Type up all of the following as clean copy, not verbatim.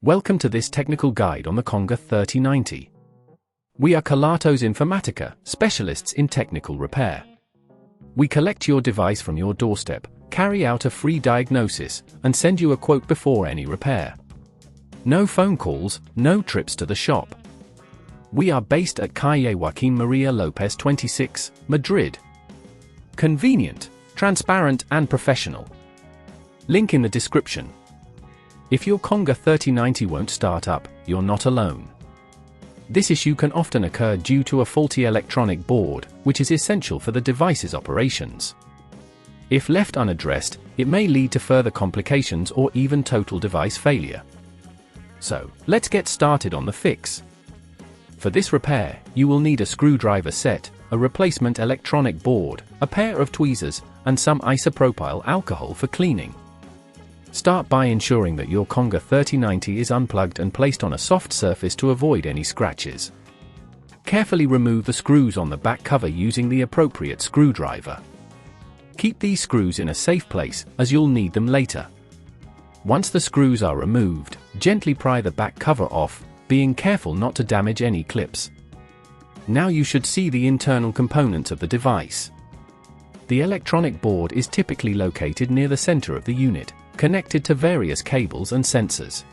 Welcome to this technical guide on the Conga 3090. We are Kelatos Informatica, specialists in technical repair. We collect your device from your doorstep, carry out a free diagnosis, and send you a quote before any repair. No phone calls, no trips to the shop. We are based at Calle Joaquín María López 26, Madrid. Convenient, transparent and professional. Link in the description. If your Conga 3090 won't start up, you're not alone. This issue can often occur due to a faulty electronic board, which is essential for the device's operations. If left unaddressed, it may lead to further complications or even total device failure. So, let's get started on the fix. For this repair, you will need a screwdriver set, a replacement electronic board, a pair of tweezers, and some isopropyl alcohol for cleaning. Start by ensuring that your Conga 3090 is unplugged and placed on a soft surface to avoid any scratches. Carefully remove the screws on the back cover using the appropriate screwdriver. Keep these screws in a safe place, as you'll need them later. Once the screws are removed, gently pry the back cover off, being careful not to damage any clips. Now you should see the internal components of the device. The electronic board is typically located near the center of the unit, connected to various cables and sensors.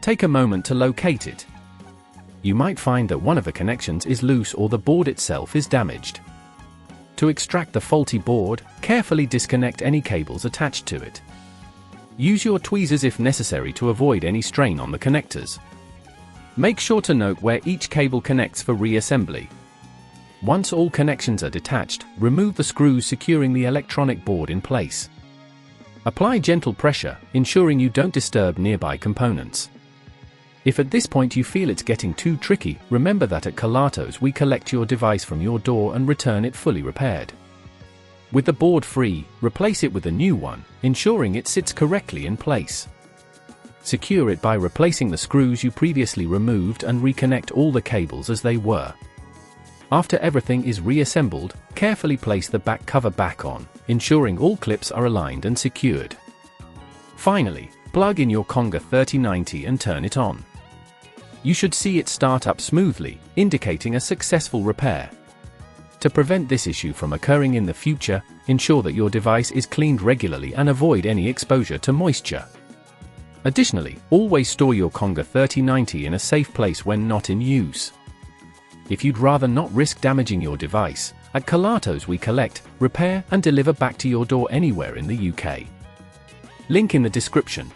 Take a moment to locate it. You might find that one of the connections is loose or the board itself is damaged. To extract the faulty board, carefully disconnect any cables attached to it. Use your tweezers if necessary to avoid any strain on the connectors. Make sure to note where each cable connects for reassembly. Once all connections are detached, remove the screws securing the electronic board in place. Apply gentle pressure, ensuring you don't disturb nearby components. If at this point you feel it's getting too tricky, remember that at Kelatos we collect your device from your door and return it fully repaired. With the board free, replace it with a new one, ensuring it sits correctly in place. Secure it by replacing the screws you previously removed and reconnect all the cables as they were. After everything is reassembled, carefully place the back cover back on, ensuring all clips are aligned and secured. Finally, plug in your Conga 3090 and turn it on. You should see it start up smoothly, indicating a successful repair. To prevent this issue from occurring in the future, ensure that your device is cleaned regularly and avoid any exposure to moisture. Additionally, always store your Conga 3090 in a safe place when not in use. If you'd rather not risk damaging your device, at Kelatos we collect, repair and deliver back to your door anywhere in the UK. Link in the description.